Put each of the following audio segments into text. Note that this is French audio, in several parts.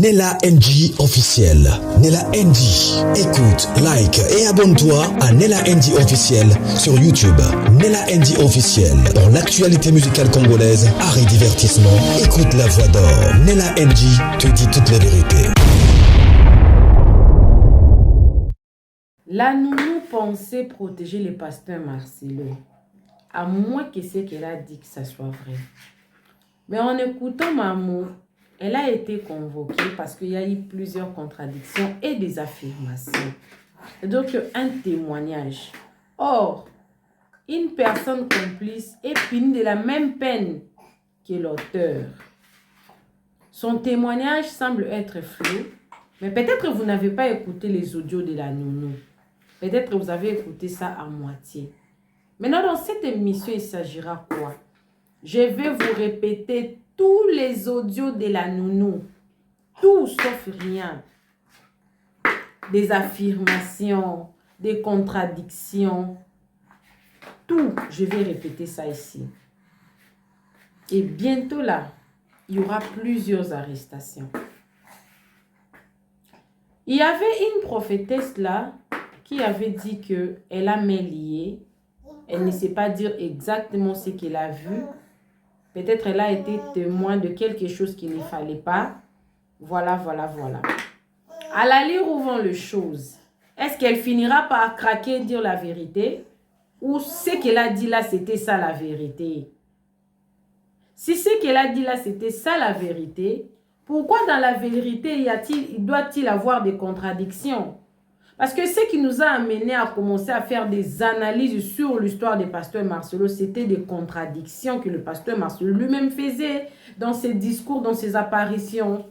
Nella NG officiel. Nella NG. Écoute, like et abonne-toi à Nella NG officiel sur YouTube. Nella NG officiel. Pour l'actualité musicale congolaise, art et divertissement, écoute la voix d'or. Nella NG te dit toutes les vérités. La nounou pensait protéger le pasteur Marcelo, à moins que ce qu'elle a dit que ça soit vrai. Mais en écoutant Maman, elle a été convoquée parce qu'il y a eu plusieurs contradictions et des affirmations. Et donc, un témoignage. Or, une personne complice est punie de la même peine que l'auteur. Son témoignage semble être flou, mais peut-être vous n'avez pas écouté les audios de la nounou. Peut-être que vous avez écouté ça à moitié. Maintenant, dans cette émission, il s'agira quoi? Je vais vous répéter tous les audios de la nounou. Tout sauf rien. Des affirmations, des contradictions. Tout, je vais répéter ça ici. Et bientôt là, il y aura plusieurs arrestations. Il y avait une prophétesse là qui avait dit qu'elle a main liée. Elle ne sait pas dire exactement ce qu'elle a vu. Peut-être elle a été témoin de quelque chose qu'il ne fallait pas. Voilà. À la lire où vont les choses, est-ce qu'elle finira par craquer et dire la vérité? Ou ce qu'elle a dit là, c'était ça la vérité? Si ce qu'elle a dit là, c'était ça la vérité, pourquoi dans la vérité doit-il avoir des contradictions? Parce que ce qui nous a amené à commencer à faire des analyses sur l'histoire du pasteur Marcelo, c'était des contradictions que le pasteur Marcelo lui-même faisait dans ses discours, dans ses apparitions,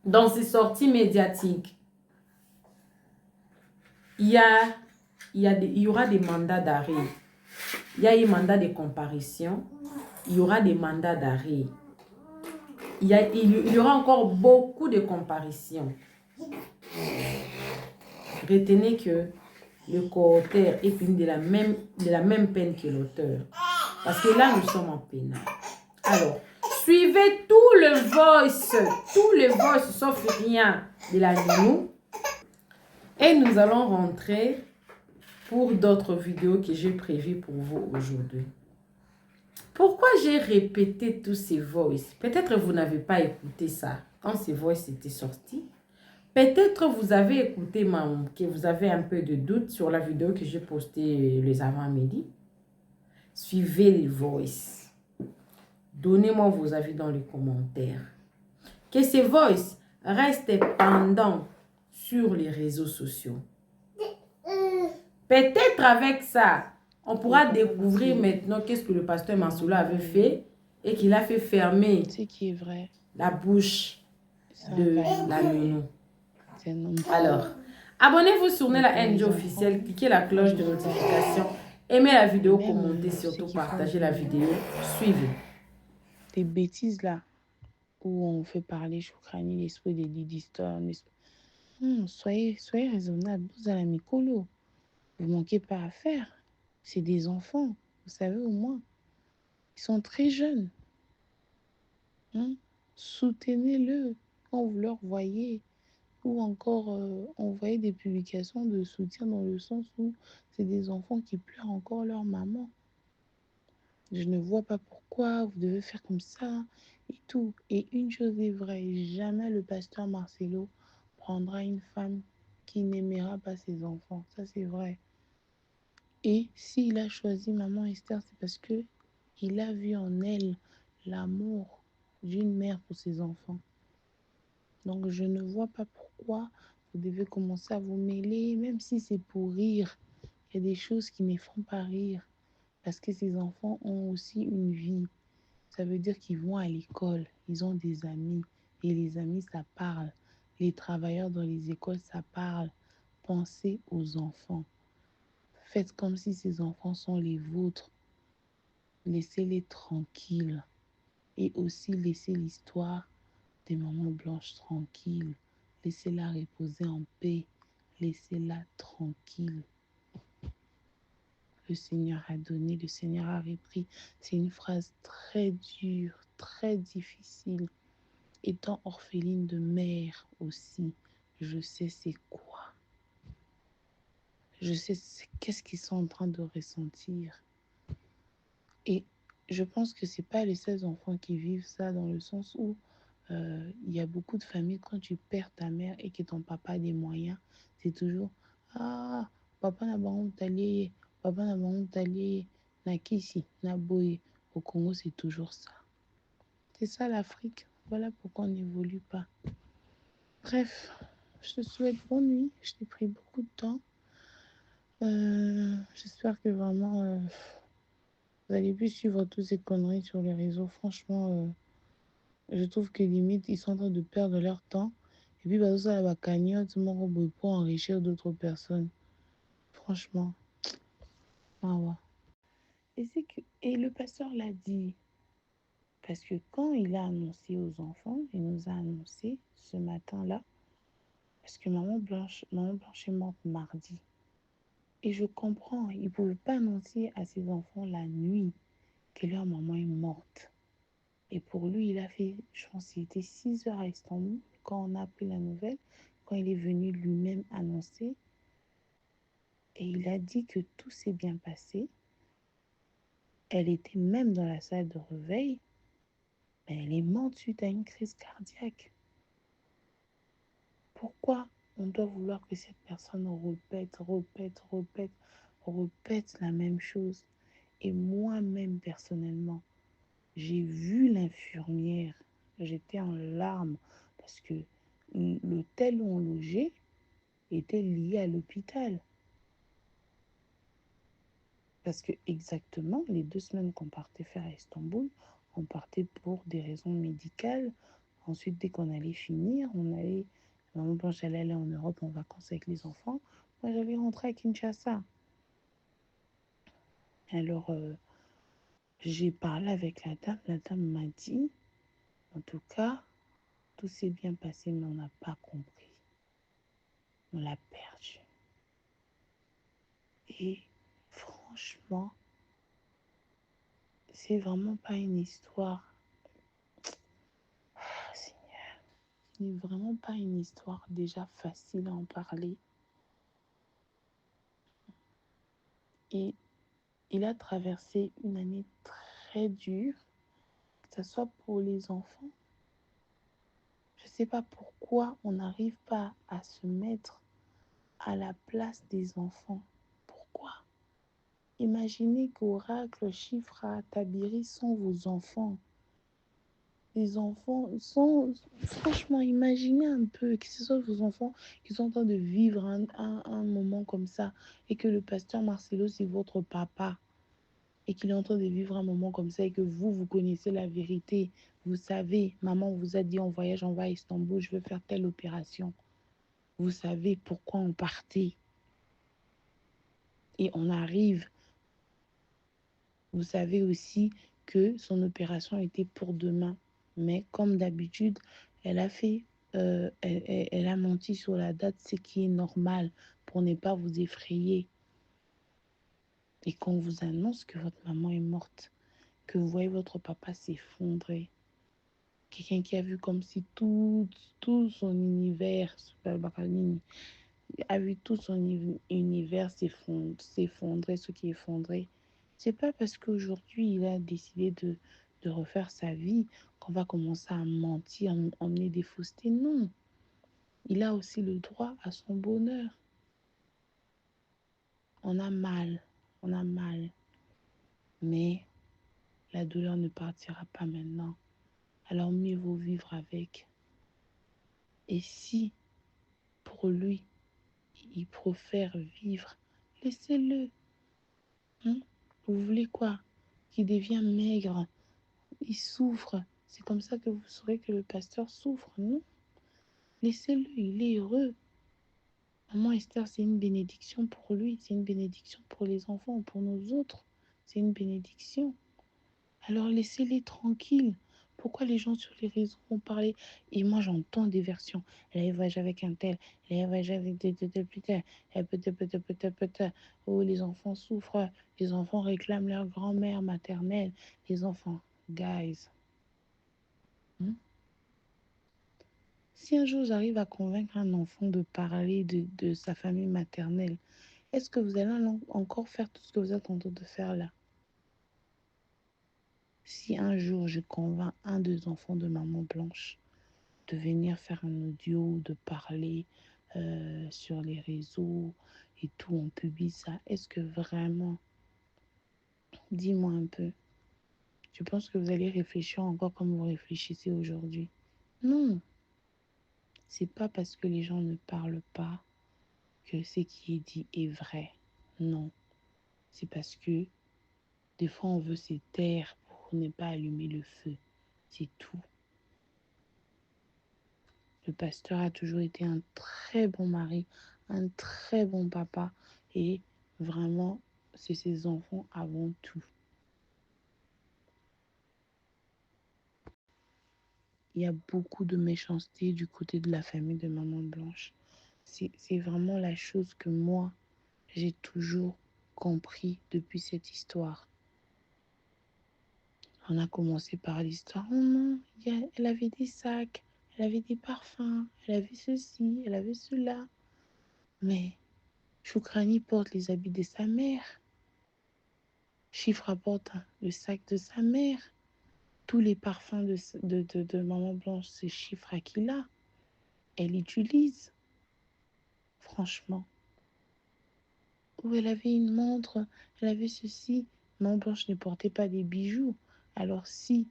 dans ses sorties médiatiques. Il y aura des mandats d'arrêt. Il y a un mandat de comparution. Il y aura des mandats d'arrêt. Il y aura encore beaucoup de comparutions. Retenez que le co-auteur est puni de la même peine que l'auteur. Parce que là, nous sommes en pénal. Alors, suivez tout le voice sauf rien de la nounou. Et nous allons rentrer pour d'autres vidéos que j'ai prévues pour vous aujourd'hui. Pourquoi j'ai répété tous ces voices? Peut-être vous n'avez pas écouté ça quand ces voices étaient sorties. Peut-être vous avez écouté que vous avez un peu de doute sur la vidéo que j'ai postée les avant-midi. Suivez les voices. Donnez-moi vos avis dans les commentaires. Que ces voices restent pendant sur les réseaux sociaux. Peut-être avec ça, on pourra découvrir maintenant qu'est-ce que le pasteur Marcelo avait fait et qu'il a fait fermer qui est vrai. La bouche de la nounou. Alors, abonnez-vous sur Nella NG officiel, cliquez la cloche de notification, aimez la vidéo, commentez, surtout partagez la vidéo, suivez. Des bêtises là, où on fait parler Choukrani, l'esprit de Didi Stone. Soyez raisonnable, vous allez m'écolo. Vous manquez pas à faire. C'est des enfants, vous savez au moins. Ils sont très jeunes. Soutenez-le quand vous leur voyez. Ou encore envoyer des publications de soutien dans le sens où c'est des enfants qui pleurent encore leur maman. Je ne vois pas pourquoi vous devez faire comme ça et tout. Et une chose est vraie, jamais le pasteur Marcelo prendra une femme qui n'aimera pas ses enfants. Ça, c'est vrai. Et s'il a choisi maman Esther, c'est parce que il a vu en elle l'amour d'une mère pour ses enfants. Donc, je ne vois pas pourquoi vous devez commencer à vous mêler, même si c'est pour rire. Il y a des choses qui ne font pas rire, parce que ces enfants ont aussi une vie. Ça veut dire qu'ils vont à l'école, ils ont des amis, et les amis, ça parle. Les travailleurs dans les écoles, ça parle. Pensez aux enfants. Faites comme si ces enfants sont les vôtres. Laissez-les tranquilles. Et aussi laissez l'histoire des mamans blanches tranquilles. Laissez-la reposer en paix. Laissez-la tranquille. Le Seigneur a donné, le Seigneur a repris. C'est une phrase très dure, très difficile. étant orpheline de mère aussi, je sais c'est quoi. Je sais qu'est-ce qu'ils sont en train de ressentir. Et je pense que c'est pas les seuls enfants qui vivent ça, dans le sens où il y a beaucoup de familles, quand tu perds ta mère et que ton papa a des moyens, c'est toujours ah, papa n'a pas honte d'aller, papa n'a pas honte d'aller, na kisi, na boye. Au Congo, c'est toujours ça. C'est ça l'Afrique. Voilà pourquoi on n'évolue pas. Bref, je te souhaite bonne nuit. Je t'ai pris beaucoup de temps. J'espère que vraiment vous allez plus suivre toutes ces conneries sur les réseaux. Franchement, je trouve que limite, ils sont en train de perdre leur temps. Et puis, bah, ça, la cagnotte, mon robot pour enrichir d'autres personnes. Franchement, ah ouais. Et le pasteur l'a dit. Parce que quand il a annoncé aux enfants, il nous a annoncé ce matin-là, parce que maman Blanche est morte mardi. Et je comprends, il ne pouvait pas annoncer à ses enfants la nuit que leur maman est morte. Et pour lui, il a fait, je pense qu'il était 6 heures à Istanbul quand on a appris la nouvelle, quand il est venu lui-même annoncer. Et il a dit que tout s'est bien passé. Elle était même dans la salle de réveil, mais elle est morte suite à une crise cardiaque. Pourquoi on doit vouloir que cette personne répète la même chose? Et moi-même, personnellement, j'ai vu l'infirmière, j'étais en larmes parce que l'hôtel où on logeait était lié à l'hôpital. Parce que exactement, les 2 semaines qu'on partait faire à Istanbul, on partait pour des raisons médicales. Ensuite, dès qu'on allait finir, Maman Blanche allait aller en Europe en vacances avec les enfants. Moi, j'allais rentrer à Kinshasa. Alors, j'ai parlé avec la dame. La dame m'a dit, en tout cas, tout s'est bien passé, mais on n'a pas compris. On l'a perdu. Et franchement, c'est vraiment pas une histoire. C'est vraiment pas une histoire déjà facile à en parler. Et il a traversé une année très dure, que ce soit pour les enfants. Je ne sais pas pourquoi on n'arrive pas à se mettre à la place des enfants. Pourquoi? Imaginez qu'Oracle, Chiffra, Tabiri sont vos enfants. Les enfants sont... Franchement, imaginez un peu que ce soit vos enfants qui sont en train de vivre un moment comme ça et que le pasteur Marcelo, c'est votre papa et qu'il est en train de vivre un moment comme ça et que vous connaissez la vérité. Vous savez, maman vous a dit on voyage, on va à Istanbul, je veux faire telle opération. Vous savez pourquoi on partait. Et on arrive. Vous savez aussi que son opération était pour demain. Mais comme d'habitude, elle a menti sur la date, ce qui est normal pour ne pas vous effrayer. Et quand on vous annonce que votre maman est morte, que vous voyez votre papa s'effondrer, quelqu'un qui a vu comme si tout son univers, a vu tout son univers s'effondrer, ce qui est effondré. C'est pas parce qu'aujourd'hui il a décidé de refaire sa vie qu'on va commencer à mentir, emmener des faussetés. Non, il a aussi le droit à son bonheur. On a mal, mais la douleur ne partira pas maintenant. Alors mieux vaut vivre avec. Et si pour lui, il préfère vivre, laissez-le. Hein? Vous voulez quoi? Qu'il devient maigre, il souffre. C'est comme ça que vous saurez que le pasteur souffre, non? Laissez-le, il est heureux. Maman Esther, c'est une bénédiction pour lui, c'est une bénédiction pour les enfants, pour nous autres. C'est une bénédiction. Alors laissez-les tranquilles. Pourquoi les gens sur les réseaux vont parler? Et moi, j'entends des versions. Elle a voyagé avec un tel, elle a voyagé avec peut-être. Oh, les enfants souffrent. Les enfants réclament leur grand-mère maternelle. Les enfants, guys. Si un jour j'arrive à convaincre un enfant de parler de sa famille maternelle, est-ce que vous allez encore faire tout ce que vous êtes en train de faire là? Si un jour je convainc un des enfants de maman blanche de venir faire un audio, de parler sur les réseaux et tout, on publie ça, est-ce que vraiment, dis-moi un peu, tu penses que vous allez réfléchir encore comme vous réfléchissez aujourd'hui? Non, c'est pas parce que les gens ne parlent pas que ce qui est dit est vrai. Non, c'est parce que des fois on veut se taire pour ne pas allumer le feu. C'est tout. Le pasteur a toujours été un très bon mari, un très bon papa et vraiment, c'est ses enfants avant tout. Il y a beaucoup de méchanceté du côté de la famille de Maman Blanche. C'est vraiment la chose que moi, j'ai toujours compris depuis cette histoire. On a commencé par l'histoire. Oh non, elle avait des sacs, elle avait des parfums, elle avait ceci, elle avait cela. Mais Choukrani porte les habits de sa mère. Chiffre apporte le sac de sa mère. Tous les parfums de Maman Blanche, c'est Chiffre qui l'a. Elle utilise. Franchement. Où elle avait une montre, elle avait ceci. Maman Blanche ne portait pas des bijoux. Alors si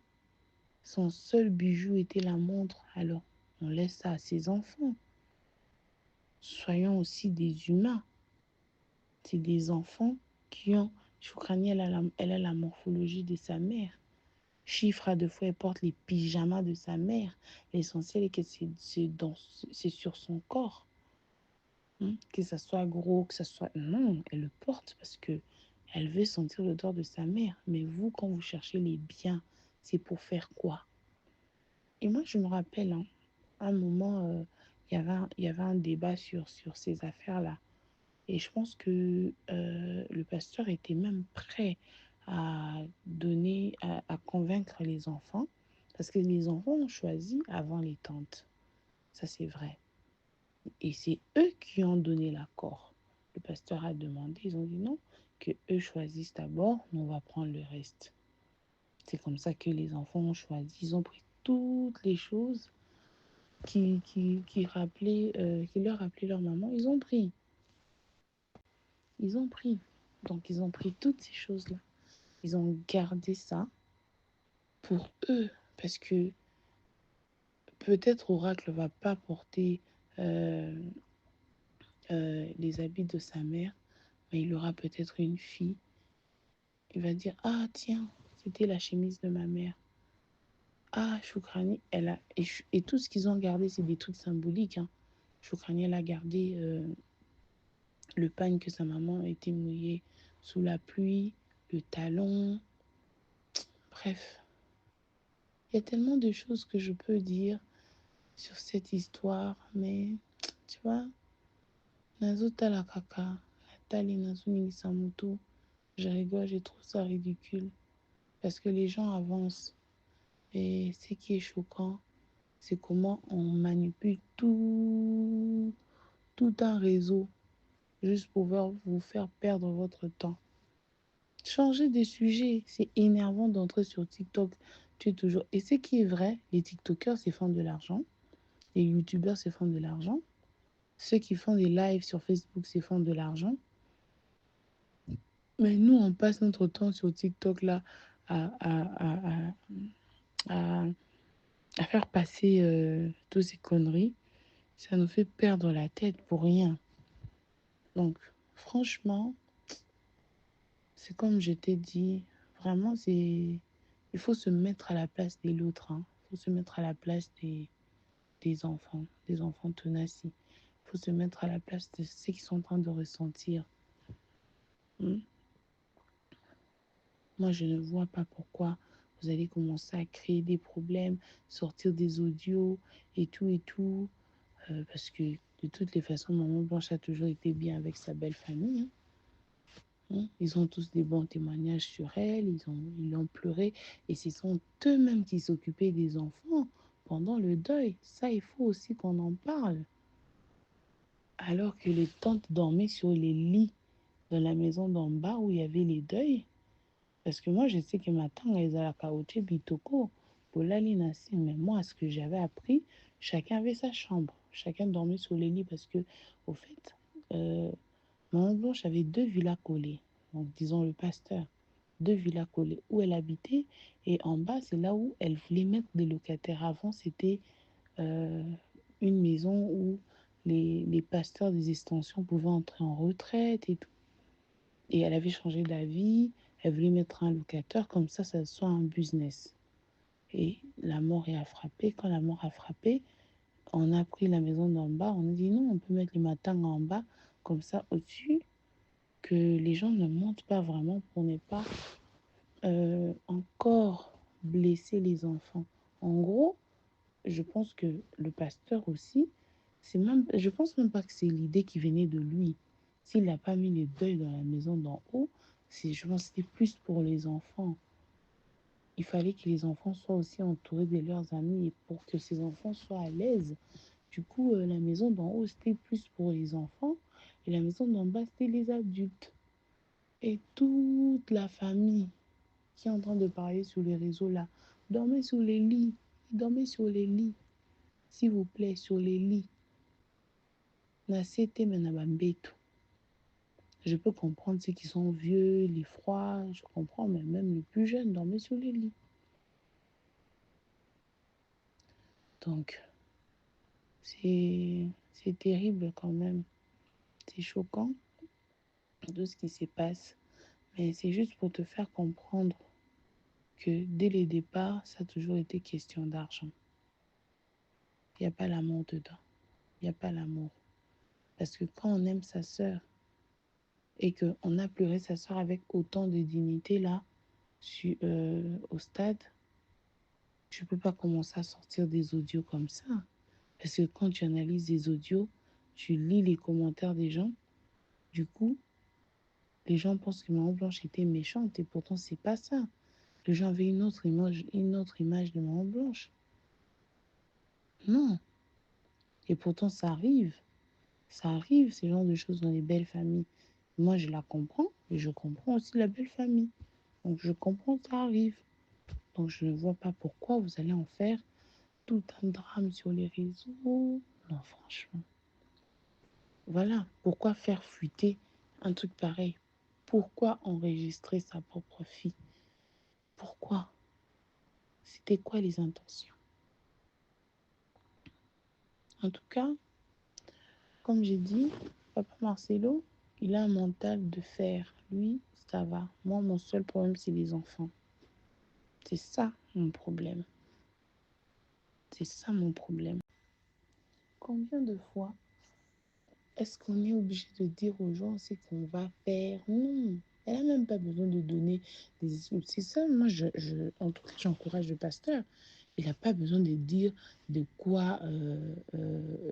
son seul bijou était la montre, alors on laisse ça à ses enfants. Soyons aussi des humains. C'est des enfants qui ont... Choukrani, elle a la morphologie de sa mère. Chiffre, deux fois, elle porte les pyjamas de sa mère. L'essentiel est que c'est sur son corps. Que ça soit gros, que ça soit... Non, elle le porte parce que elle veut sentir l'odeur de sa mère. Mais vous, quand vous cherchez les biens, c'est pour faire quoi? Et moi, je me rappelle, à un moment, il y avait un débat sur ces affaires-là. Et je pense que le pasteur était même prêt à donner, à convaincre les enfants, parce que les enfants ont choisi avant les tantes. Ça, c'est vrai. Et c'est eux qui ont donné l'accord. Le pasteur a demandé, ils ont dit non, que eux choisissent d'abord, nous on va prendre le reste. C'est comme ça que les enfants ont choisi. Ils ont pris toutes les choses qui leur rappelaient leur maman. Ils ont pris. Ils ont pris. Donc, ils ont pris toutes ces choses-là. Ils ont gardé ça pour eux. Parce que peut-être Oracle ne va pas porter les habits de sa mère, mais il aura peut-être une fille. Il va dire, ah tiens, c'était la chemise de ma mère. Ah, Choukrani, elle a... Et tout ce qu'ils ont gardé, c'est des trucs symboliques. Choukrani, elle a gardé le pagne que sa maman a été mouillée sous la pluie, le talon. Bref, il y a tellement de choses que je peux dire sur cette histoire, mais tu vois, nazo tala kaka, natali nazo ningisa moto, je rigole, je trouve ça ridicule parce que les gens avancent et ce qui est choquant, c'est comment on manipule tout un réseau juste pour vous faire perdre votre temps. Changer de sujet, c'est énervant d'entrer sur TikTok. Tu es toujours... Et ce qui est vrai, les TikTokers, c'est font de l'argent. Les YouTubers, c'est font de l'argent. Ceux qui font des lives sur Facebook, c'est font de l'argent. Mais nous, on passe notre temps sur TikTok là à, à, à, à faire passer toutes ces conneries. Ça nous fait perdre la tête pour rien. Donc, franchement, c'est comme je t'ai dit, vraiment, il faut se mettre à la place de l'autre. Il faut se mettre à la place des enfants tenaces. Il faut se mettre à la place de ceux qui sont en train de ressentir. Moi, je ne vois pas pourquoi vous allez commencer à créer des problèmes, sortir des audios et tout. Parce que de toutes les façons, Maman Blanche a toujours été bien avec sa belle famille. Ils ont tous des bons témoignages sur elle, ils l'ont pleuré. Et ce sont eux-mêmes qui s'occupaient des enfants pendant le deuil. Ça, il faut aussi qu'on en parle. Alors que les tantes dormaient sur les lits dans la maison d'en bas où il y avait les deuils. Parce que moi, je sais que ma tante, elle a la caoutchouc bitoko pour l'alinassi. Mais moi, ce que j'avais appris, chacun avait sa chambre. Chacun dormait sur les lits parce que, au fait, euh, Maman Blanche avait 2 villas collées. Donc, disons le pasteur. 2 villas collées où elle habitait. Et en bas, c'est là où elle voulait mettre des locataires. Avant, c'était euh, une maison où les pasteurs des extensions pouvaient entrer en retraite et tout. Et elle avait changé d'avis. Elle voulait mettre un locateur, comme ça soit un business. Et la mort a frappé. Quand la mort a frappé, on a pris la maison d'en bas. On a dit non, on peut mettre les matins en bas, comme ça au-dessus, que les gens ne montent pas vraiment pour ne pas encore blesser les enfants. En gros, je pense que le pasteur aussi, je pense même pas que c'est l'idée qui venait de lui. S'il n'a pas mis les deuils dans la maison d'en haut, je pense que c'était plus pour les enfants. Il fallait que les enfants soient aussi entourés de leurs amis et pour que ces enfants soient à l'aise. Du coup, la maison d'en haut, c'était plus pour les enfants et la maison d'en bas, c'était les adultes. Et toute la famille qui est en train de parler sur les réseaux là, dormez sur les lits, dormez sur les lits, s'il vous plaît, sur les lits. Je peux comprendre ceux qui sont vieux, les froids, je comprends, mais même les plus jeunes dormaient sur les lits. Donc, c'est terrible quand même. C'est choquant tout ce qui se passe. Mais c'est juste pour te faire comprendre que dès le départ, ça a toujours été question d'argent. Il n'y a pas l'amour dedans. Il n'y a pas l'amour. Parce que quand on aime sa sœur et qu'on a pleuré sa sœur avec autant de dignité là, au stade, tu ne peux pas commencer à sortir des audios comme ça. Parce que quand tu analyses des audios, tu lis les commentaires des gens. Du coup, les gens pensent que Maman Blanche était méchante et pourtant, c'est pas ça. Les gens avaient une autre image de Maman Blanche. Non. Et pourtant, ça arrive. Ça arrive, ce genre de choses dans les belles familles. Moi, je la comprends, et je comprends aussi la belle famille. Donc, je comprends que ça arrive. Donc, je ne vois pas pourquoi vous allez en faire tout un drame sur les réseaux. Non, franchement. Voilà. Pourquoi faire fuiter un truc pareil? Pourquoi enregistrer sa propre fille? Pourquoi? C'était quoi les intentions? En tout cas, comme j'ai dit, Papa Marcelo, il a un mental de fer. Lui, ça va. Moi, mon seul problème, c'est les enfants. C'est ça mon problème. C'est ça mon problème. Combien de fois est-ce qu'on est obligé de dire aux gens ce qu'on va faire? Non. Elle n'a même pas besoin de donner des excuses. C'est ça, moi, en tout cas, j'encourage le pasteur. Il n'a pas besoin de dire de quoi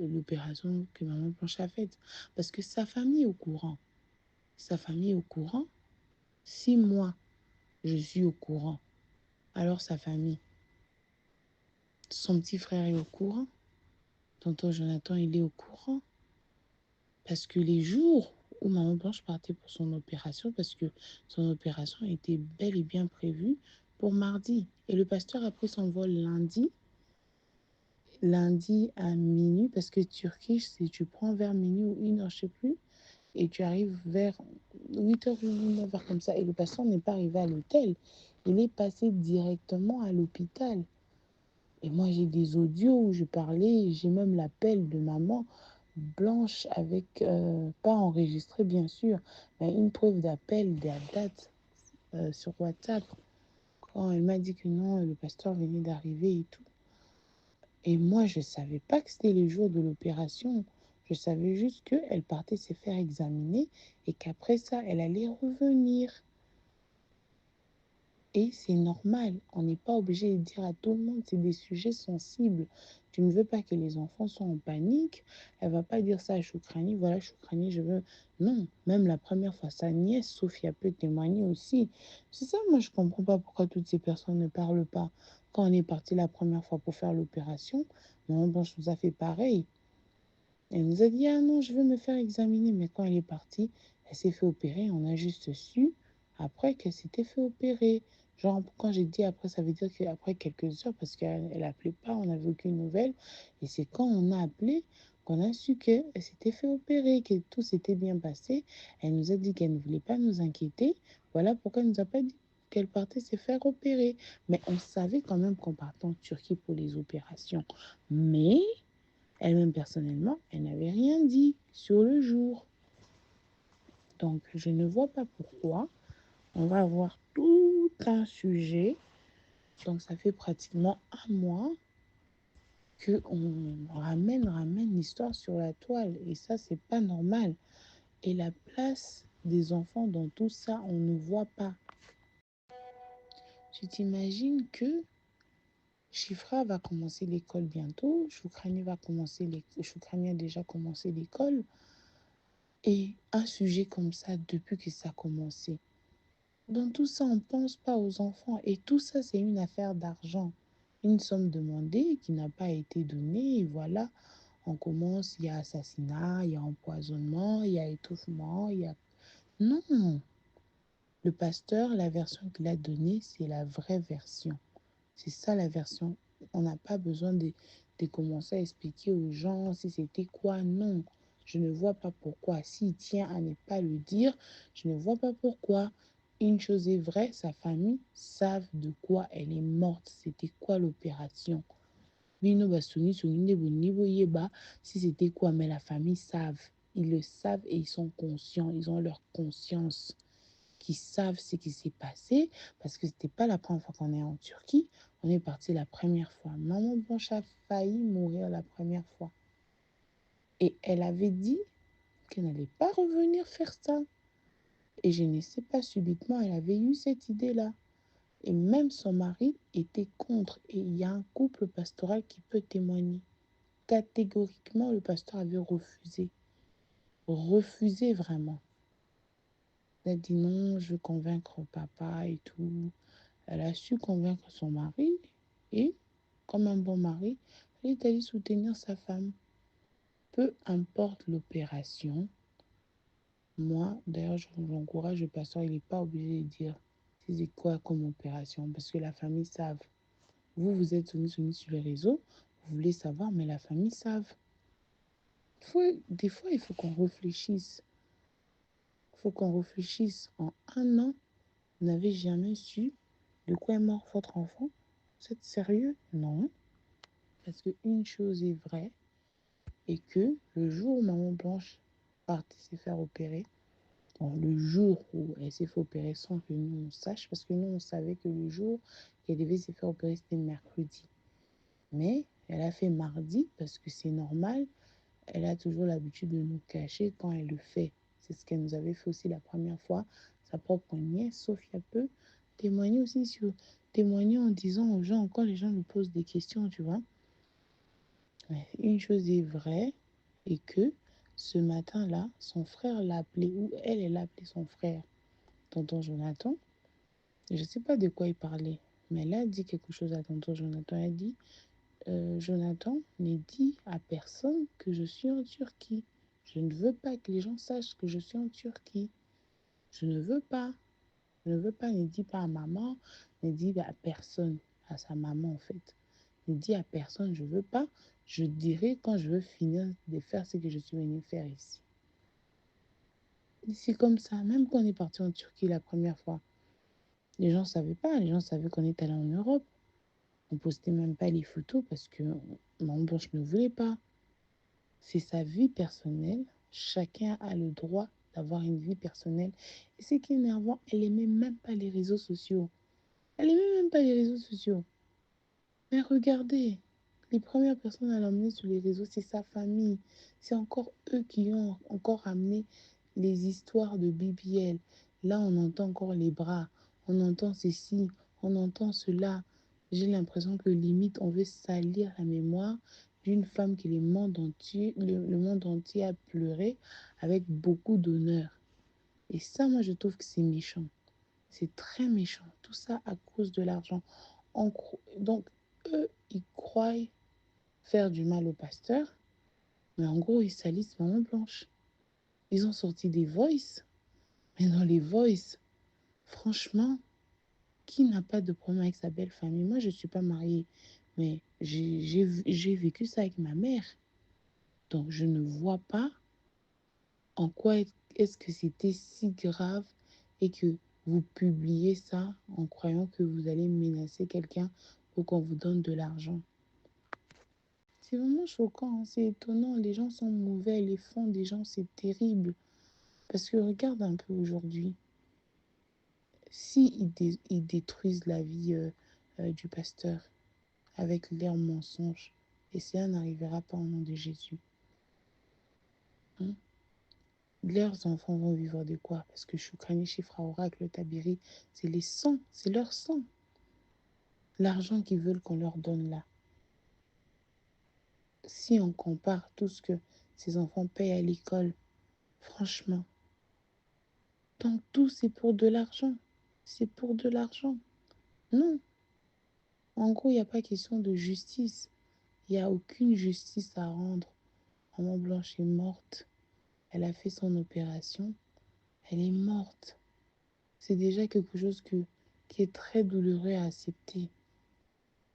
l'opération que Maman Blanche a faite. Parce que sa famille est au courant. Sa famille est au courant. Si moi, je suis au courant, alors sa famille, son petit frère est au courant. Tonton Jonathan, il est au courant. Parce que les jours où Maman Blanche partait pour son opération, parce que son opération était bel et bien prévue pour mardi. Et le pasteur a pris son vol lundi à minuit, parce que Turquie, si tu prends vers minuit ou 1 heure, je ne sais plus, et tu arrives vers 8h ou 9h comme ça, et le pasteur n'est pas arrivé à l'hôtel. Il est passé directement à l'hôpital. Et moi, j'ai des audios où je parlais, j'ai même l'appel de maman Blanche avec, pas enregistré bien sûr, mais une preuve d'appel, de la date sur WhatsApp, quand elle m'a dit que non, le pasteur venait d'arriver et tout. Et moi, je ne savais pas que c'était le jour de l'opération. Je savais juste qu'elle partait se faire examiner et qu'après ça, elle allait revenir. Et c'est normal, on n'est pas obligé de dire à tout le monde, c'est des sujets sensibles. Tu ne veux pas que les enfants soient en panique. Elle va pas dire ça à Choukrani, voilà Choukrani, je veux... Non, même la première fois, sa nièce, Sophia peut témoigner aussi. C'est ça, moi je comprends pas pourquoi toutes ces personnes ne parlent pas. Quand on est parti la première fois pour faire l'opération, maman Blanche nous a fait pareil. Elle nous a dit, ah non, je veux me faire examiner. Mais quand elle est partie, elle s'est fait opérer. On a juste su après qu'elle s'était fait opérer. Genre, quand j'ai dit après, ça veut dire qu'après quelques heures, parce qu'elle appelait pas, on n'avait aucune nouvelle. Et c'est quand on a appelé qu'on a su qu'elle s'était fait opérer, que tout s'était bien passé. Elle nous a dit qu'elle ne voulait pas nous inquiéter. Voilà pourquoi elle nous a pas dit qu'elle partait se faire opérer. Mais on savait quand même qu'on partait en Turquie pour les opérations. Mais elle-même, personnellement, elle n'avait rien dit sur le jour. Donc, je ne vois pas pourquoi. On va avoir tout un sujet. Donc, ça fait pratiquement un mois qu'on ramène l'histoire sur la toile. Et ça, c'est pas normal. Et la place des enfants dans tout ça, on ne voit pas. Tu t'imagines que Chifra va commencer l'école bientôt. Choukrani a déjà commencé l'école. Et un sujet comme ça, depuis que ça a commencé. Dans tout ça, on ne pense pas aux enfants. Et tout ça, c'est une affaire d'argent. Une somme demandée qui n'a pas été donnée. Et voilà, on commence, il y a assassinat, il y a empoisonnement, il y a étouffement, il y a... Non, le pasteur, la version qu'il a donnée, c'est la vraie version. C'est ça la version. On n'a pas besoin de commencer à expliquer aux gens si c'était quoi. Non, je ne vois pas pourquoi. S'il tient à ne pas le dire, je ne vois pas pourquoi. Une chose est vraie, sa famille savent de quoi elle est morte. C'était quoi l'opération. Bino basuni suni niveau yeba, si c'était quoi, mais la famille savent. Ils le savent et ils sont conscients. Ils ont leur conscience qui savent ce qui s'est passé, parce que c'était pas la première fois qu'on est en Turquie. On est parti la première fois. Maman Blanche a failli mourir la première fois. Et elle avait dit qu'elle n'allait pas revenir faire ça. Et je ne sais pas, subitement, elle avait eu cette idée-là. Et même son mari était contre. Et il y a un couple pastoral qui peut témoigner. Catégoriquement, le pasteur avait refusé. Refusé vraiment. Elle a dit non, je veux convaincre papa et tout. Elle a su convaincre son mari et, comme un bon mari, elle est allée soutenir sa femme. Peu importe l'opération, moi, d'ailleurs, j'encourage le pasteur, il n'est pas obligé de dire c'est quoi comme opération, parce que la famille savent. Vous, vous êtes soumis sur les réseaux, vous voulez savoir, mais la famille savent. Des fois, il faut qu'on réfléchisse. Il faut qu'on réfléchisse. En un an, vous n'avez jamais su de quoi est mort votre enfant. Vous êtes sérieux? Non. Parce qu'une chose est vraie, et que le jour où maman Blanche partait se faire opérer, bon, le jour où elle s'est fait opérer sans que nous on sache, parce que nous on savait que le jour qu'elle devait se faire opérer c'était mercredi. Mais elle a fait mardi parce que c'est normal, elle a toujours l'habitude de nous cacher quand elle le fait. C'est ce qu'elle nous avait fait aussi la première fois, sa propre nièce, Sophia peut témoigner aussi témoigner en disant aux gens, quand les gens lui posent des questions, tu vois. Une chose est vraie et que ce matin-là, son frère l'a appelé, ou elle a appelé son frère, tonton Jonathan. Je ne sais pas de quoi il parlait, mais elle a dit quelque chose à tonton Jonathan. Elle a dit, Jonathan, ne dis à personne que je suis en Turquie. Je ne veux pas que les gens sachent que je suis en Turquie. Je ne veux pas. Je ne veux pas, ne dis pas à maman, ne dis à personne, à sa maman en fait. Ne dis à personne, je ne veux pas. Je dirai quand je veux finir de faire ce que je suis venue faire ici. Et c'est comme ça, même quand on est parti en Turquie la première fois, les gens ne savaient pas, les gens savaient qu'on est allé en Europe. On ne postait même pas les photos parce que maman Blanche ne voulait pas. C'est sa vie personnelle. Chacun a le droit d'avoir une vie personnelle. Et ce qui est énervant, elle n'aimait même pas les réseaux sociaux. Elle n'aimait même pas les réseaux sociaux. Mais regardez, les premières personnes à l'emmener sur les réseaux, c'est sa famille. C'est encore eux qui ont encore amené les histoires de BBL. Là, on entend encore les bras, on entend ceci, on entend cela. J'ai l'impression que limite, on veut salir la mémoire d'une femme que le monde entier a pleuré avec beaucoup d'honneur. Et ça, moi, je trouve que c'est méchant. C'est très méchant. Tout ça à cause de l'argent. Donc, eux, ils croient faire du mal au pasteur, mais en gros, ils salissent Maman Blanche. Ils ont sorti des voices, mais dans les voices, franchement, qui n'a pas de problème avec sa belle famille? Moi, je ne suis pas mariée, mais j'ai vécu ça avec ma mère. Donc, je ne vois pas en quoi est-ce que c'était si grave et que vous publiez ça en croyant que vous allez menacer quelqu'un pour qu'on vous donne de l'argent. C'est vraiment choquant, hein, c'est étonnant. Les gens sont mauvais, les fonds des gens, c'est terrible. Parce que regarde un peu aujourd'hui, si ils détruisent la vie du pasteur avec leurs mensonges, et cela n'arrivera pas au nom de Jésus, hein, leurs enfants vont vivre de quoi? Parce que Choukani, Chifra, Oracle, Tabiri, c'est les sangs, c'est leur sang. L'argent qu'ils veulent qu'on leur donne là. Si on compare tout ce que ces enfants payent à l'école, franchement, donc tout c'est pour de l'argent. C'est pour de l'argent. Non. En gros, il n'y a pas question de justice. Il n'y a aucune justice à rendre. Maman Blanche est morte. Elle a fait son opération. Elle est morte. C'est déjà quelque chose qui est très douloureux à accepter.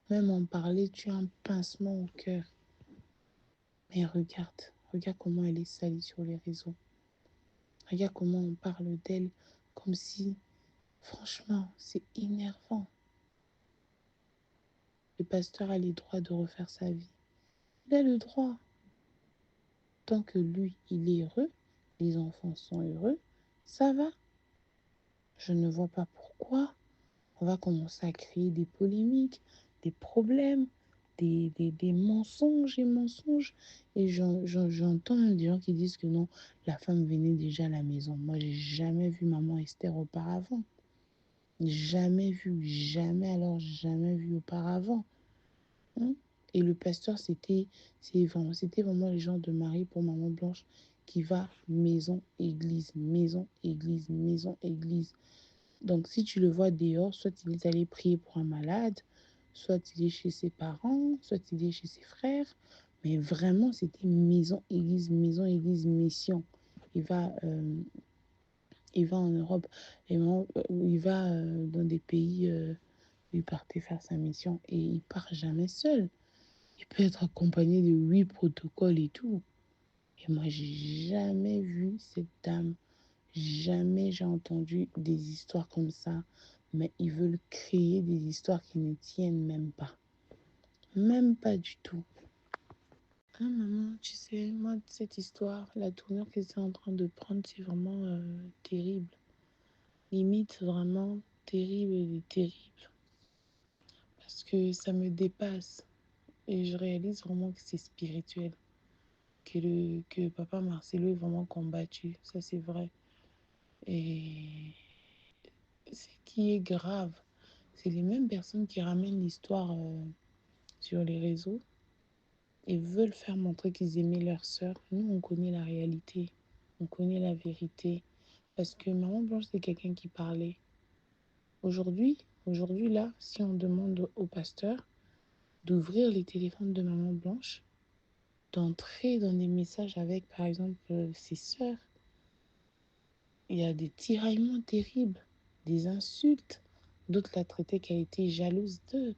Même en parler, tu as un pincement au cœur. Mais regarde comment elle est salie sur les réseaux. Regarde comment on parle d'elle comme si, franchement, c'est énervant. Le pasteur a le droit de refaire sa vie. Il a le droit. Tant que lui, il est heureux, les enfants sont heureux, ça va. Je ne vois pas pourquoi on va commencer à créer des polémiques, des problèmes, des mensonges et mensonges. Et j'entends des gens qui disent que non, la femme venait déjà à la maison. Moi, j'ai jamais vu maman Esther auparavant. Jamais vu, jamais, alors jamais vu auparavant. Hein. Et le pasteur, c'était vraiment le genre de mari pour Maman Blanche qui va maison, église, maison, église, maison, église. Donc, si tu le vois dehors, soit il est allé prier pour un malade, soit il est chez ses parents, soit il est chez ses frères. Mais vraiment, c'était maison, église, mission. Il va, euh, il va en Europe, il va dans des pays où il partait faire sa mission et il part jamais seul. Il peut être accompagné de 8 protocoles et tout. Et moi, j'ai jamais vu cette dame. Jamais j'ai entendu des histoires comme ça. Mais ils veulent créer des histoires qui ne tiennent même pas. Même pas du tout. Ah maman, tu sais, moi, cette histoire, la tournure que c'est en train de prendre, c'est vraiment terrible. Limite, vraiment terrible et terrible. Parce que ça me dépasse. Et je réalise vraiment que c'est spirituel. Que papa Marcelo est vraiment combattu. Ça, c'est vrai. Et ce qui est grave, c'est les mêmes personnes qui ramènent l'histoire sur les réseaux et veulent faire montrer qu'ils aimaient leur sœur. Nous, on connaît la réalité. On connaît la vérité. Parce que Maman Blanche, c'est quelqu'un qui parlait. Aujourd'hui, là, si on demande au pasteur d'ouvrir les téléphones de Maman Blanche, d'entrer dans des messages avec, par exemple, ses sœurs, il y a des tiraillements terribles, des insultes. D'autres la traitaient qu'elle était jalouse d'eux.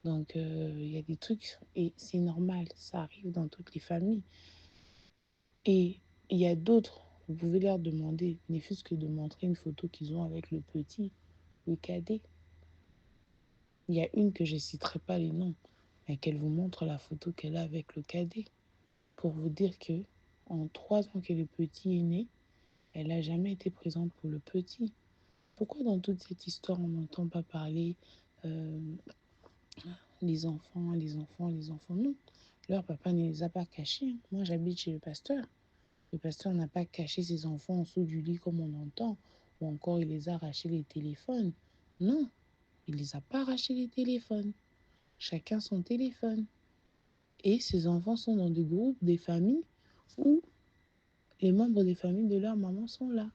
Donc, il y a des trucs, et c'est normal, ça arrive dans toutes les familles. Et il y a d'autres, vous pouvez leur demander, ne fût-ce que de montrer une photo qu'ils ont avec le petit, le cadet. Il y a une que je ne citerai pas les noms, mais qu'elle vous montre la photo qu'elle a avec le cadet, pour vous dire que en 3 ans que le petit est né, elle n'a jamais été présente pour le petit. Pourquoi dans toute cette histoire, on n'entend pas parler euh, les enfants, les enfants, les enfants? Non, leur papa ne les a pas cachés. Hein. Moi, j'habite chez le pasteur. Le pasteur n'a pas caché ses enfants en dessous du lit comme on entend, ou encore il les a arrachés les téléphones. Non, il les a pas arrachés les téléphones. Chacun son téléphone. Et ces enfants sont dans des groupes, des familles où les membres des familles de leur maman sont là.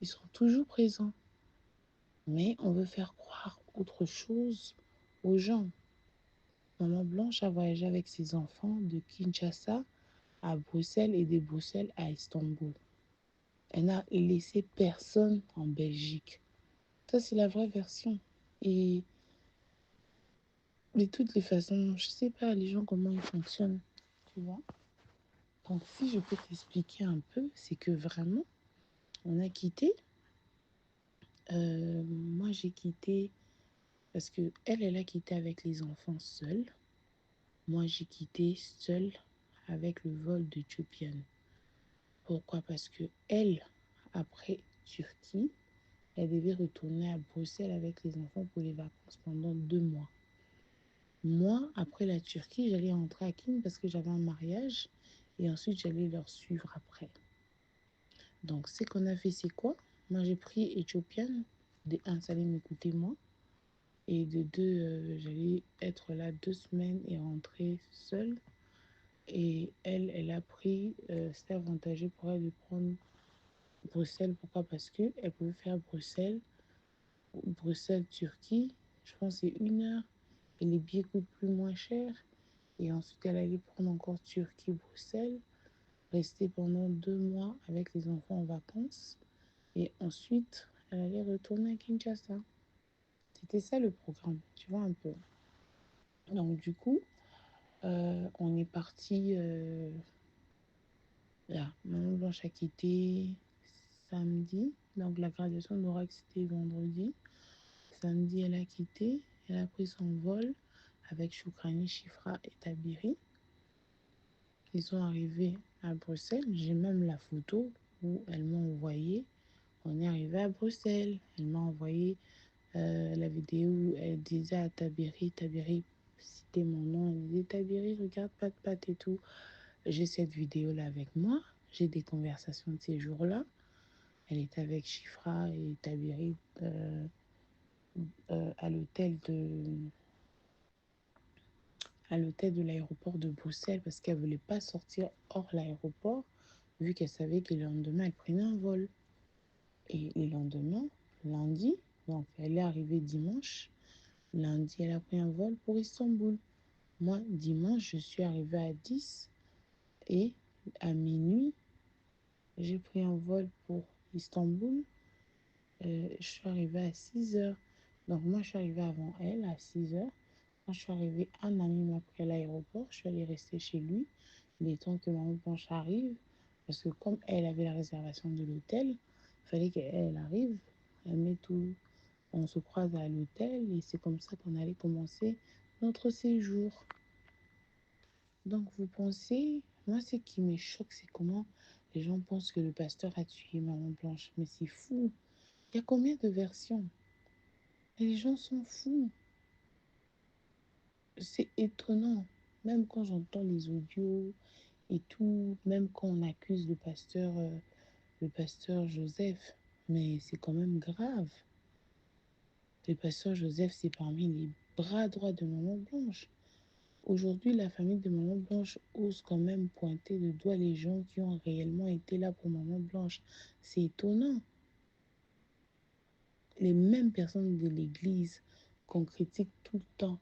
Ils sont toujours présents. Mais on veut faire croire autre chose aux gens. Maman Blanche a voyagé avec ses enfants de Kinshasa à Bruxelles et de Bruxelles à Istanbul. Elle n'a laissé personne en Belgique. Ça, c'est la vraie version. Et de toutes les façons, je sais pas les gens comment ils fonctionnent, tu vois. Donc, si je peux t'expliquer un peu, c'est que vraiment, on a quitté. Moi, j'ai quitté parce que elle a quitté avec les enfants seule. Moi, j'ai quitté seule avec le vol de Ethiopian. Pourquoi? Parce que elle, après Turquie, elle devait retourner à Bruxelles avec les enfants pour les vacances pendant 2 mois. Moi, après la Turquie, j'allais rentrer à Kin parce que j'avais un mariage et ensuite j'allais leur suivre après. Donc, ce qu'on a fait, c'est quoi? Moi, j'ai pris Ethiopian. De un, ça allait m'écouter moi. Et de deux, j'allais être là 2 semaines et rentrer seule. Et elle a pris, c'était avantageux pour elle de prendre Bruxelles. Pourquoi? Parce qu'elle pouvait faire Bruxelles-Turquie. Je pense que c'est 1 heure. Et les billets coûtent plus moins cher. Et ensuite, elle allait prendre encore Turquie-Bruxelles. Rester pendant 2 mois avec les enfants en vacances. Et ensuite, elle allait retourner à Kinshasa. C'était ça le programme, tu vois un peu. Donc du coup, on est parti là. Maman Blanche a quitté samedi. Donc la graduation d'Orac, c'était vendredi. Samedi, elle a quitté. Elle a pris son vol avec Choukrani, Chifra et Tabiri. Ils sont arrivés à Bruxelles. J'ai même la photo où elle m'a envoyé. On est arrivé à Bruxelles. Elle m'a envoyé la vidéo où elle disait à Tabiri, citait mon nom. Elle disait Tabiri, regarde Pat et tout. J'ai cette vidéo-là avec moi. J'ai des conversations de ces jours-là. Elle est avec Chifra et Tabiri à l'hôtel de l'aéroport de Bruxelles parce qu'elle ne voulait pas sortir hors l'aéroport vu qu'elle savait que le lendemain, elle prenait un vol. Et le lendemain, lundi, donc elle est arrivée dimanche. Lundi, elle a pris un vol pour Istanbul. Moi, dimanche, je suis arrivée à 10 et à minuit, j'ai pris un vol pour Istanbul. Je suis arrivée à 6 heures. Donc moi, je suis arrivée avant elle à 6 heures. Quand je suis arrivée, un ami m'a pris à l'aéroport. Je suis allée rester chez lui, le temps que Maman Blanche arrive. Parce que comme elle avait la réservation de l'hôtel, il fallait qu'elle arrive. Elle met tout. On se croise à l'hôtel et c'est comme ça qu'on allait commencer notre séjour. Donc vous pensez, moi ce qui me choque, c'est comment les gens pensent que le pasteur a tué Maman Blanche. Mais c'est fou. Il y a combien de versions? Et les gens sont fous. C'est étonnant. Même quand j'entends les audios et tout, même quand on accuse le pasteur Joseph, mais c'est quand même grave. Le pasteur Joseph, c'est parmi les bras droits de Maman Blanche. Aujourd'hui, la famille de Maman Blanche ose quand même pointer du doigt les gens qui ont réellement été là pour Maman Blanche. C'est étonnant. Les mêmes personnes de l'Église qu'on critique tout le temps.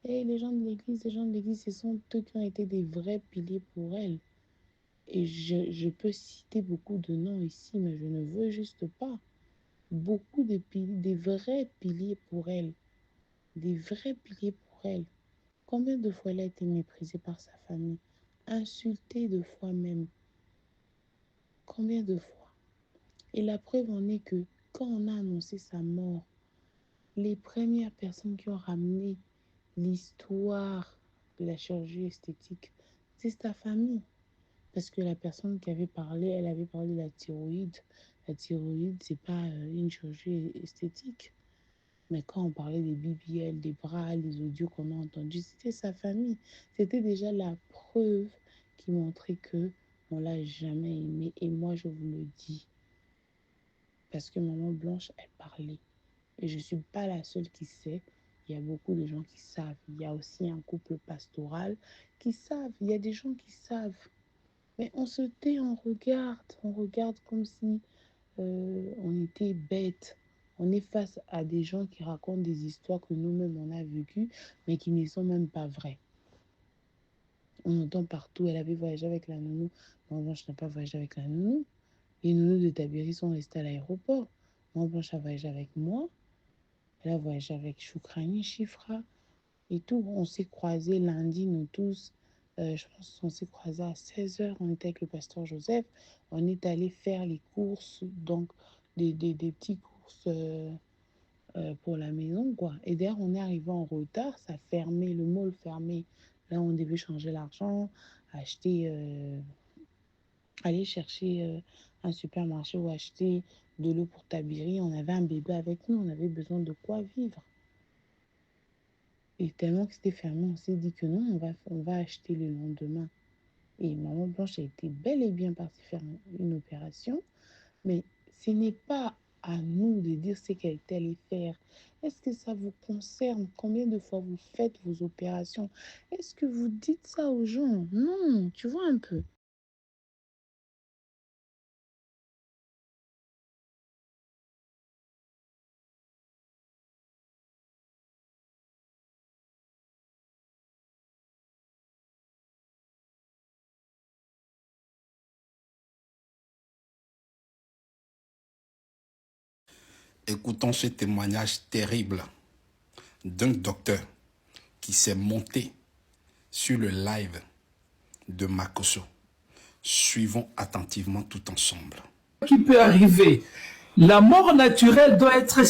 Et les gens de l'Église, ce sont eux qui ont été des vrais piliers pour elle. Et je peux citer beaucoup de noms ici, mais je ne veux juste pas. Beaucoup de piliers, des vrais piliers pour elle. Des vrais piliers pour elle. Combien de fois elle a été méprisée par sa famille, insultée de fois même. Combien de fois? Et la preuve en est que quand on a annoncé sa mort, les premières personnes qui ont ramené l'histoire de la chirurgie esthétique, c'est sa famille. Parce que la personne qui avait parlé, elle avait parlé de la thyroïde. La thyroïde, c'est pas une chirurgie esthétique. Mais quand on parlait des BBL, des bras, les audios qu'on a entendus, c'était sa famille. C'était déjà la preuve qui montrait que on l'a jamais aimé. Et moi, je vous le dis. Parce que Maman Blanche, elle parlait. Et je ne suis pas la seule qui sait. Il y a beaucoup de gens qui savent. Il y a aussi un couple pastoral qui savent. Il y a des gens qui savent. Mais on se tait, on regarde comme si on était bête. on est face à des gens qui racontent des histoires que nous-mêmes on a vécues, mais qui ne sont même pas vraies. On entend partout, elle avait voyagé avec la nounou. Non, Blanche n'a pas voyagé avec la nounou. Les nounous de Tabiri sont restés à l'aéroport. Non, Blanche a voyagé avec moi. Elle a voyagé avec Choukrani, Chifra et tout. On s'est croisés lundi, nous tous. Je pense qu'on s'est croisés à 16h. On était avec le pasteur Joseph. On est allé faire les courses, donc des petites courses pour la maison, quoi. Et d'ailleurs, on est arrivé en retard. Ça fermait, le mall fermé. Là, on devait changer l'argent, acheter, aller chercher un supermarché ou acheter de l'eau pour Tabiri. On avait un bébé avec nous, on avait besoin de quoi vivre. Et tellement que c'était fermé, on s'est dit que non, on va acheter le lendemain. Et maman Blanche a été bel et bien partie faire une opération. Mais ce n'est pas à nous de dire ce qu'elle allait faire. Est-ce que ça vous concerne? Combien de fois vous faites vos opérations? Est-ce que vous dites ça aux gens? Non, tu vois un peu. Écoutons ce témoignage terrible d'un docteur qui s'est monté sur le live de Makoso. Suivons attentivement tout ensemble. Qui peut arriver. La mort naturelle doit être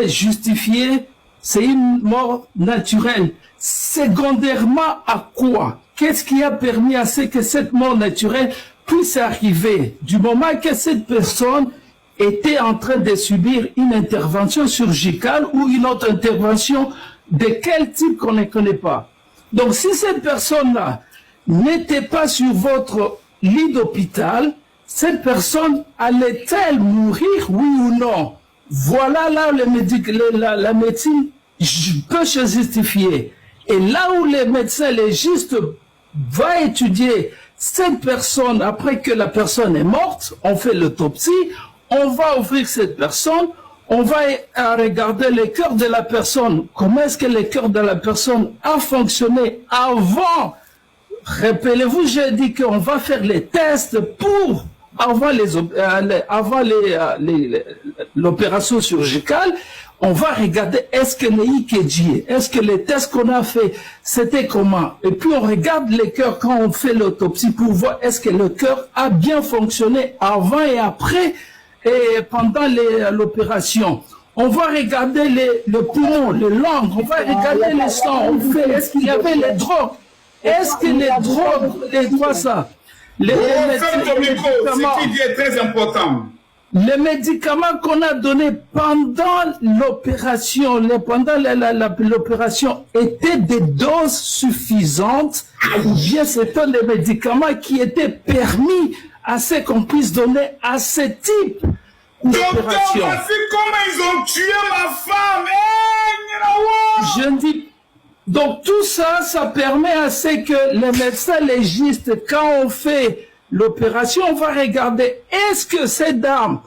justifiée. C'est une mort naturelle. Secondairement à quoi? Qu'est-ce qui a permis à ce que cette mort naturelle puisse arriver? Du moment que cette personne était en train de subir une intervention chirurgicale ou une autre intervention de quel type qu'on ne connaît pas. Donc si cette personne-là n'était pas sur votre lit d'hôpital, cette personne allait-elle mourir, oui ou non? Voilà là la médecine peut se justifier. Et là où les médecins légistes vont étudier cette personne, après que la personne est morte, on fait l'autopsie, on va ouvrir cette personne, on va regarder le cœur de la personne, comment est-ce que le cœur de la personne a fonctionné avant. Rappelez-vous, j'ai dit qu'on va faire les tests pour avant l'opération chirurgicale. On va regarder est-ce que les EKG, est-ce que les tests qu'on a fait, c'était comment. Et puis on regarde le cœur quand on fait l'autopsie pour voir est-ce que le cœur a bien fonctionné avant et après et pendant l'opération. On va regarder le poumon, le langue, on va regarder le sang, est-ce qu'il y avait les drogues. Est-ce que les drogues, ça, ce qui dit est très important. Les médicaments qu'on a donnés pendant l'opération, l'opération étaient des doses suffisantes ou bien c'était des médicaments qui étaient permis à ce qu'on puisse donner à ce type d'opération. Docteur, voici comment ils ont tué ma femme. Je dis. Donc tout ça, ça permet à ce que les médecins légistes, quand on fait l'opération, on va regarder est-ce que cette dame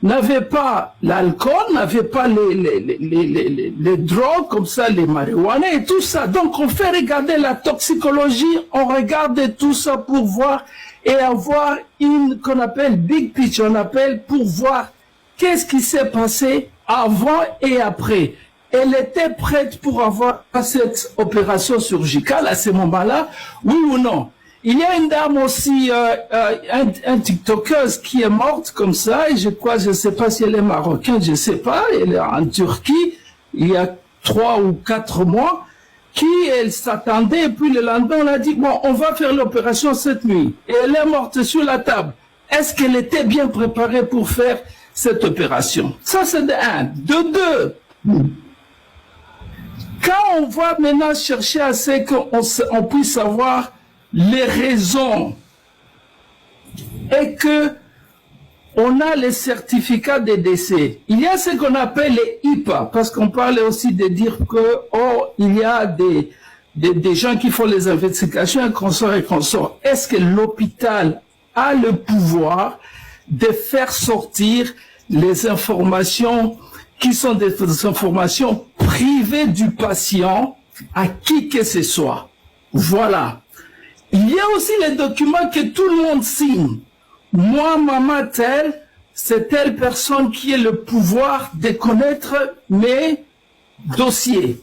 n'avait pas l'alcool, n'avait pas les drogues comme ça, les marijuana et tout ça. Donc on fait regarder la toxicologie, on regarde tout ça pour voir et avoir une qu'on appelle big picture, on appelle pour voir qu'est-ce qui s'est passé avant et après. Elle était prête pour avoir cette opération chirurgicale à ce moment-là, oui ou non? Il y a une dame aussi, un TikTokeuse qui est morte comme ça, et je crois, je ne sais pas si elle est marocaine, je ne sais pas, elle est en Turquie, il y a 3 ou 4 mois, qui elle s'attendait, et puis le lendemain, on a dit, bon, on va faire l'opération cette nuit. Et elle est morte sur la table. Est-ce qu'elle était bien préparée pour faire cette opération? Ça, c'est de un. De deux, quand on va maintenant chercher à ce qu'on puisse savoir les raisons et que on a les certificats de décès, il y a ce qu'on appelle les IPA, parce qu'on parlait aussi de dire que il y a des gens qui font les investigations et consorts. Est-ce que l'hôpital a le pouvoir de faire sortir les informations qui sont des informations privées du patient à qui que ce soit. Voilà. Il y a aussi les documents que tout le monde signe. Moi, maman telle, c'est telle personne qui a le pouvoir de connaître mes dossiers.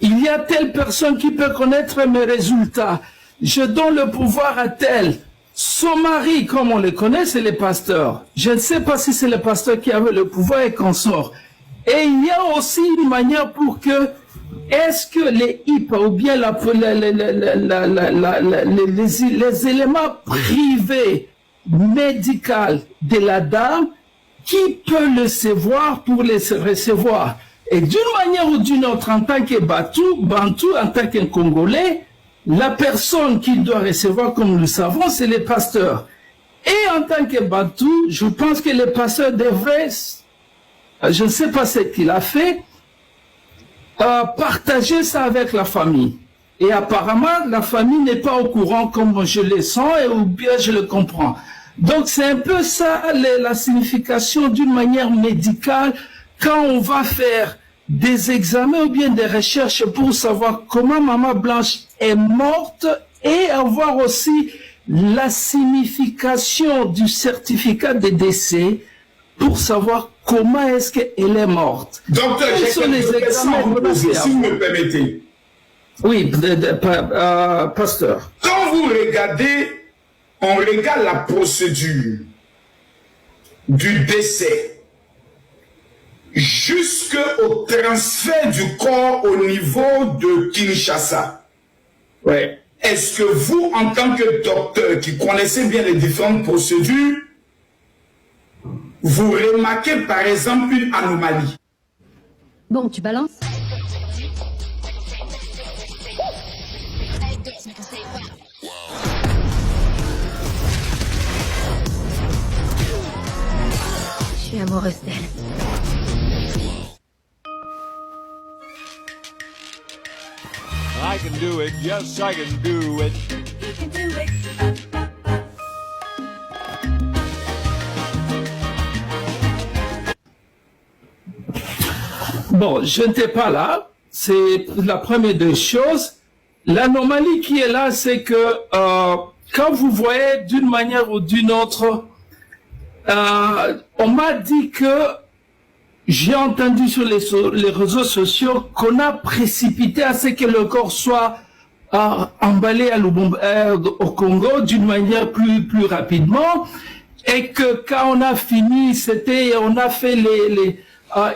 Il y a telle personne qui peut connaître mes résultats. Je donne le pouvoir à tel. Son mari, comme on le connaît, c'est le pasteur. Je ne sais pas si c'est le pasteur qui avait le pouvoir et qu'on sort. Et il y a aussi une manière pour que, est-ce que les HIPAA ou bien les éléments privés médicaux de la dame, qui peut le savoir pour les recevoir? Et d'une manière ou d'une autre, en tant que Bantou, en tant qu'un Congolais, la personne qui doit recevoir, comme nous le savons, c'est le pasteur. Et en tant que Bantou, je pense que le pasteur devrait, je ne sais pas ce qu'il a fait, partager ça avec la famille. Et apparemment, la famille n'est pas au courant comme je le sens et ou bien je le comprends. Donc c'est un peu ça la signification d'une manière médicale quand on va faire des examens ou bien des recherches pour savoir comment Maman Blanche est morte et avoir aussi la signification du certificat de décès pour savoir comment est-ce qu'elle est morte. Docteur, j'ai quelques questions à vous poser, si vous me permettez. Oui, pasteur. Quand vous regardez, on regarde la procédure du décès jusqu'au transfert du corps au niveau de Kinshasa. Ouais. Est-ce que vous, en tant que docteur qui connaissez bien les différentes procédures, vous remarquez par exemple une anomalie? Bon, tu balances? Je suis amoureuse d'elle. I can do it, yes I can do it. You can do it. Bon, je n'étais pas là, c'est la première des choses. L'anomalie qui est là, c'est que quand vous voyez d'une manière ou d'une autre, on m'a dit que j'ai entendu sur les réseaux sociaux qu'on a précipité à ce que le corps soit emballé à au Congo d'une manière plus rapidement, et que quand on a fini, on a fait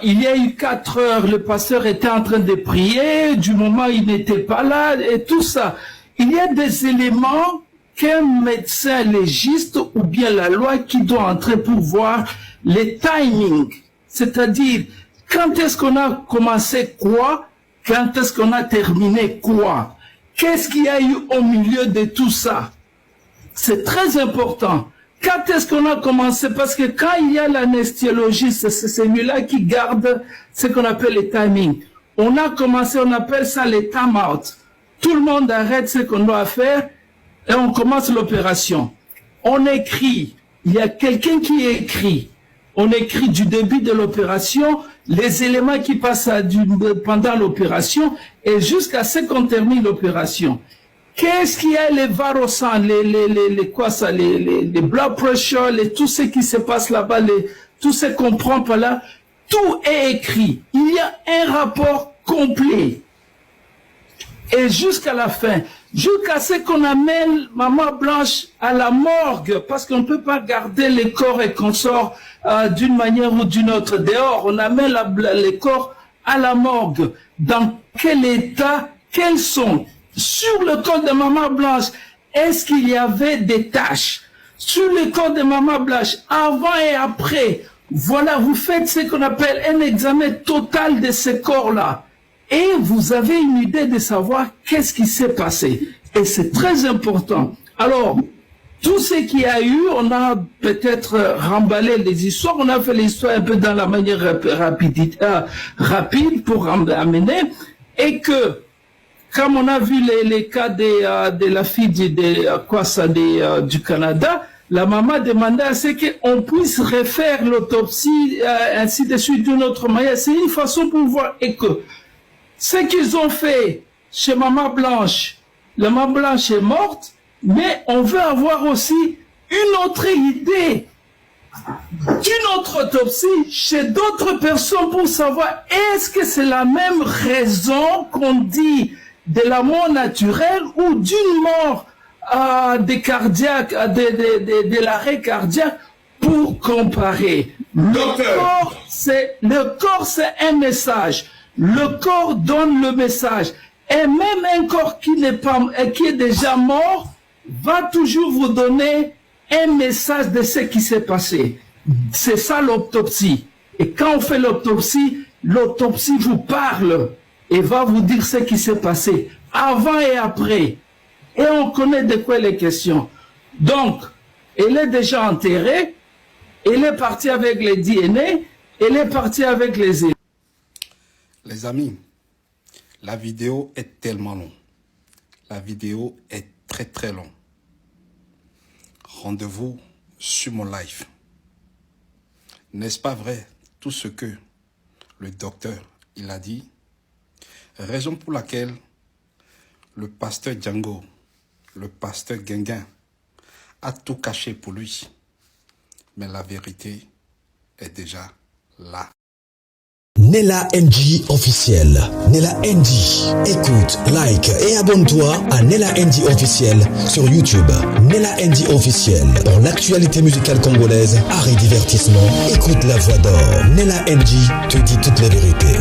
il y a eu 4 heures, le pasteur était en train de prier, du moment il n'était pas là, et tout ça. Il y a des éléments qu'un médecin légiste ou bien la loi qui doit entrer pour voir les timings. C'est-à-dire, quand est-ce qu'on a commencé quoi? Quand est-ce qu'on a terminé quoi? Qu'est-ce qu'il y a eu au milieu de tout ça? C'est très important. Quand est-ce qu'on a commencé? Parce que quand il y a l'anesthésiologie, c'est celui-là qui garde ce qu'on appelle les timings. On a commencé, on appelle ça les time-out. Tout le monde arrête ce qu'on doit faire et on commence l'opération. On écrit. Il y a quelqu'un qui écrit. On écrit du début de l'opération, les éléments qui passent pendant l'opération et jusqu'à ce qu'on termine l'opération. Qu'est-ce qu'il y a, les var au sang, les blood pressure, tout ce qui se passe là-bas, tout ce qu'on prend par là, tout est écrit. Il y a un rapport complet. Et jusqu'à la fin, jusqu'à ce qu'on amène Maman Blanche à la morgue, parce qu'on ne peut pas garder les corps et qu'on sort d'une manière ou d'une autre dehors. On amène les corps à la morgue. Dans quel état, quels sont? Sur le corps de Maman Blanche, est-ce qu'il y avait des taches? Sur le corps de Maman Blanche, avant et après, voilà, vous faites ce qu'on appelle un examen total de ce corps-là. Et vous avez une idée de savoir qu'est-ce qui s'est passé. Et c'est très important. Alors, tout ce qu'il y a eu, on a peut-être remballé les histoires, on a fait l'histoire un peu dans la manière rapide pour amener, et que, comme on a vu les cas de la fille du Canada, la maman demandait à ce qu'on puisse refaire l'autopsie, ainsi de suite, d'une autre manière. C'est une façon pour voir et que ce qu'ils ont fait chez Maman Blanche, la Maman Blanche est morte, mais on veut avoir aussi une autre idée d'une autre autopsie chez d'autres personnes pour savoir est-ce que c'est la même raison qu'on dit de la mort naturelle ou d'une mort des cardiaques, de l'arrêt cardiaque pour comparer. Le corps, c'est un message. Le corps donne le message. Et même un corps qui est déjà mort va toujours vous donner un message de ce qui s'est passé. C'est ça l'autopsie. Et quand on fait l'autopsie vous parle et va vous dire ce qui s'est passé avant et après. Et on connaît de quoi les questions. Donc, elle est déjà enterrée, elle est partie avec les DNA, elle est partie avec les éléments. Les amis, la vidéo est tellement longue. La vidéo est très très longue. Rendez-vous sur mon live. N'est-ce pas vrai tout ce que le docteur il a dit? Raison pour laquelle le pasteur Django, le pasteur Guinguin a tout caché pour lui. Mais la vérité est déjà là. Nella NG officiel. Nella NG. Écoute, like et abonne-toi à Nella NG officiel sur YouTube. Nella NG officiel. Pour l'actualité musicale congolaise, art et divertissement, écoute la voix d'or. Nella NG te dit toutes les vérités.